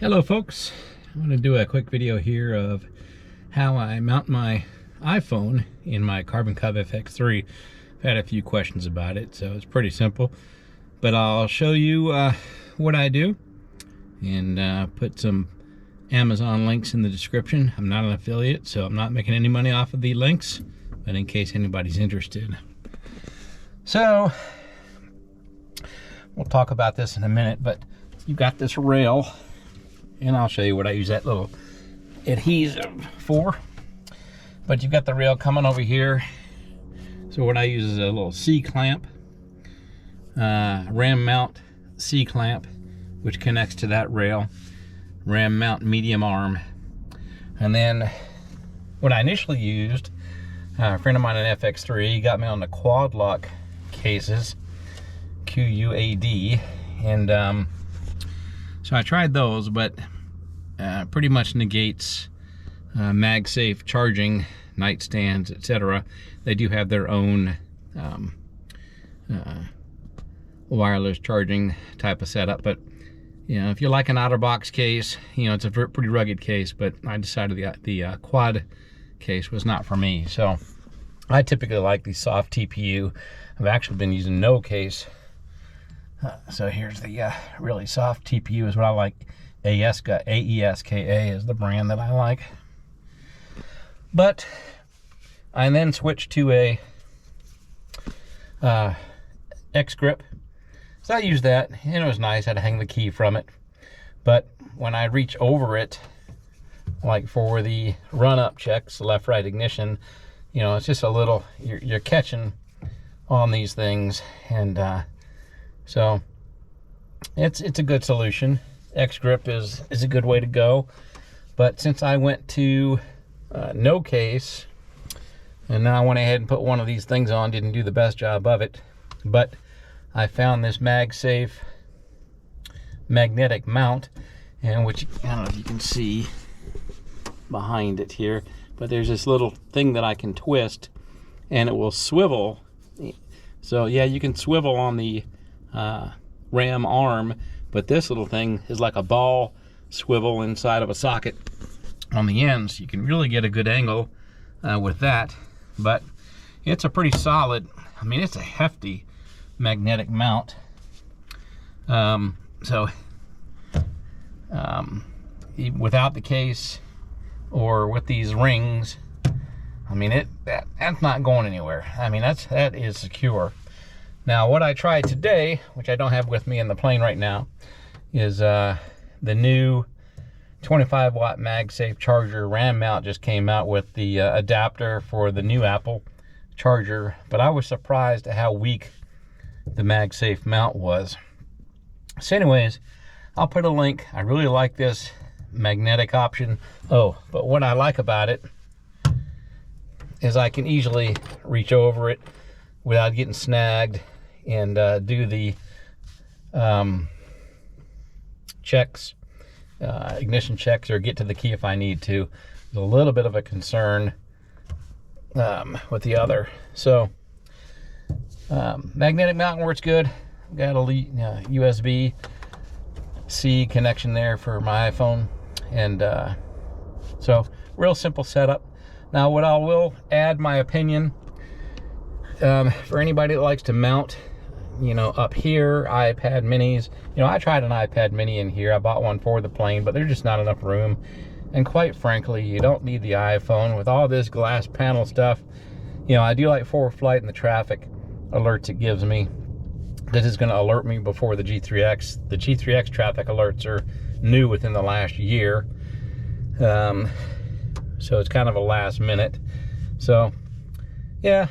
Hello folks, I'm going to do a quick video here of how I mount my iPhone in my Carbon Cub FX3. I've had a few questions about it, so it's pretty simple, but I'll show you what I do and put some Amazon links in the description. I'm not an affiliate, so I'm not making any money off of the links, but in case anybody's interested. So we'll talk about this in a minute, but you've got this rail, and I'll show you what I use that little adhesive for. But you've got the rail coming over here. So what I use is a little C-clamp, ram mount C-clamp, which connects to that rail. Ram mount medium arm. And then what I initially used, a friend of mine in FX3 got me on the quad lock cases, QUAD, and so I tried those, but pretty much negates MagSafe charging, nightstands, etc. They do have their own wireless charging type of setup, but you know, if you like an OtterBox case, you know, it's a pretty rugged case, but I decided the quad case was not for me. So I typically like the soft TPU. I've actually been using no case. So here's the really soft TPU is what I like. AESKA is the brand that I like. But I then switched to a X grip. So I used that, and it was nice. I had to hang the key from it. But when I reach over it, like for the run-up checks, left-right ignition, you know, it's just a little, you're catching on these things, and so it's a good solution. X grip is a good way to go. But since I went to no case, and now I went ahead and put one of these things on, didn't do the best job of it, but I found this MagSafe magnetic mount, and which I don't know if you can see behind it here, but there's this little thing that I can twist and it will swivel. So yeah, you can swivel on the ram arm, but this little thing is like a ball swivel inside of a socket on the ends. You can really get a good angle with that, but it's a pretty solid, I mean, it's a hefty magnetic mount. Without the case or with these rings, I mean, that's not going anywhere. I mean, that is secure. Now, what I tried today, which I don't have with me in the plane right now, is the new 25 watt MagSafe charger. Ram mount just came out with the adapter for the new Apple charger, but I was surprised at how weak the MagSafe mount was. So anyways, I'll put a link. I really like this magnetic option. Oh, but what I like about it is I can easily reach over it without getting snagged and do the checks, ignition checks, or get to the key if I need to. There's a little bit of a concern with the other. So magnetic mount works good. Got a USB-C connection there for my iPhone, and so real simple setup. Now, what I will add my opinion, for anybody that likes to mount, you know, up here, iPad minis. You know, I tried an iPad mini in here. I bought one for the plane, but there's just not enough room. And quite frankly, you don't need the iPhone with all this glass panel stuff. You know, I do like forward flight and the traffic alerts it gives me. This is going to alert me before the G3X. The G3X traffic alerts are new within the last year. So it's kind of a last minute. So yeah,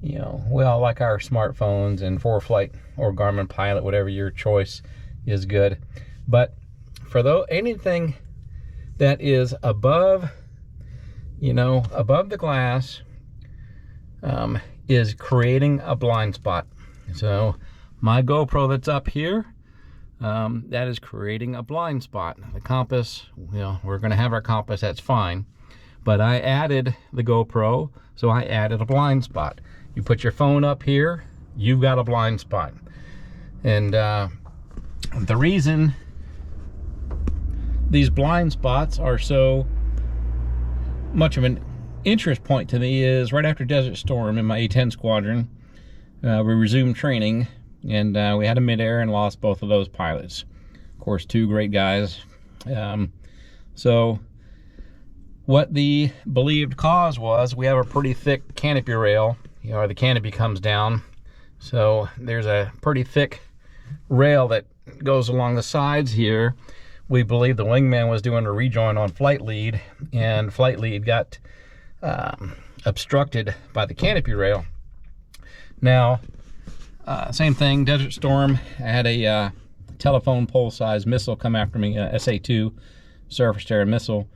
you know, we all like our smartphones, and forward flight or Garmin Pilot, whatever your choice, is good. But for anything that is above, you know, above the glass, is creating a blind spot. So my GoPro that's up here, that is creating a blind spot. The compass, you know, we're going to have our compass, that's fine. But I added the GoPro, so I added a blind spot. You put your phone up here, you've got a blind spot. And the reason these blind spots are so much of an interest point to me is right after Desert Storm in my A-10 squadron, we resumed training, and we had a midair and lost both of those pilots. Of course, 2 great guys. So what the believed cause was, we have a pretty thick canopy rail, you know, the canopy comes down. So there's a pretty thick rail that goes along the sides here. We believe the wingman was doing a rejoin on flight lead, and flight lead got obstructed by the canopy rail. Now, same thing, Desert Storm, I had a telephone pole size missile come after me, SA-2 surface to air missile.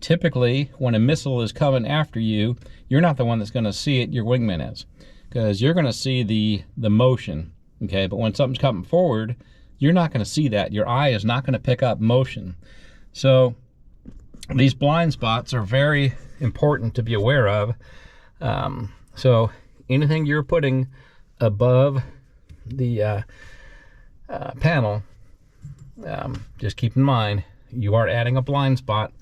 Typically, when a missile is coming after you, you're not the one that's going to see it, your wingman is, because you're going to see the motion, okay? But when something's coming forward, you're not going to see that. Your eye is not going to pick up motion. So these blind spots are very important to be aware of. So anything you're putting above the panel, just keep in mind, you are adding a blind spot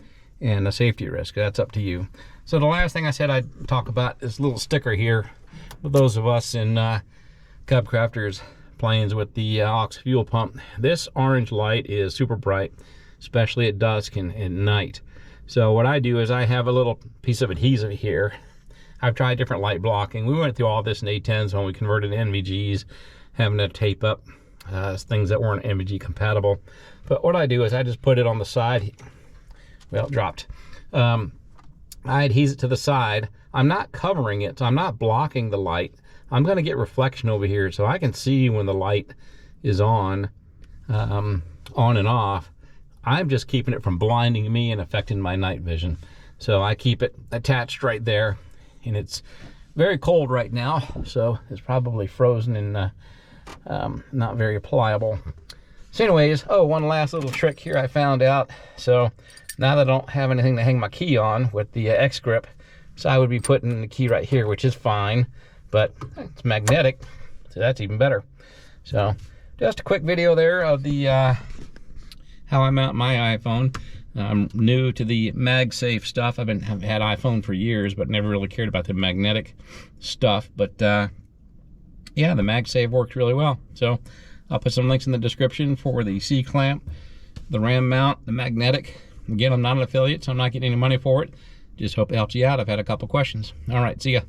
and a safety risk. That's up to you. So the last thing I said I'd talk about is a little sticker here with those of us in Cub Crafters planes with the aux fuel pump. This orange light is super bright, especially at dusk and at night. So what I do is I have a little piece of adhesive here. I've tried different light blocking. We went through all this in A-10s when we converted to NVGs, having to tape up things that weren't NVG compatible. But what I do is I just put it on the side. Well, it dropped. I adhese it to the side. I'm not covering it, so I'm not blocking the light. I'm going to get reflection over here so I can see when the light is on and off. I'm just keeping it from blinding me and affecting my night vision. So I keep it attached right there, and it's very cold right now, so it's probably frozen and not very pliable. So anyways, oh, one last little trick here I found out. So now that I don't have anything to hang my key on with the X grip, so I would be putting the key right here, which is fine, but it's magnetic, so that's even better. So just a quick video there of the how I mount my iPhone. I'm new to the MagSafe stuff. I've had iPhone for years, but never really cared about the magnetic stuff. But yeah, the MagSafe worked really well. So I'll put some links in the description for the C-clamp, the RAM mount, the magnetic. Again, I'm not an affiliate, so I'm not getting any money for it. Just hope it helps you out. I've had a couple questions. All right, see ya.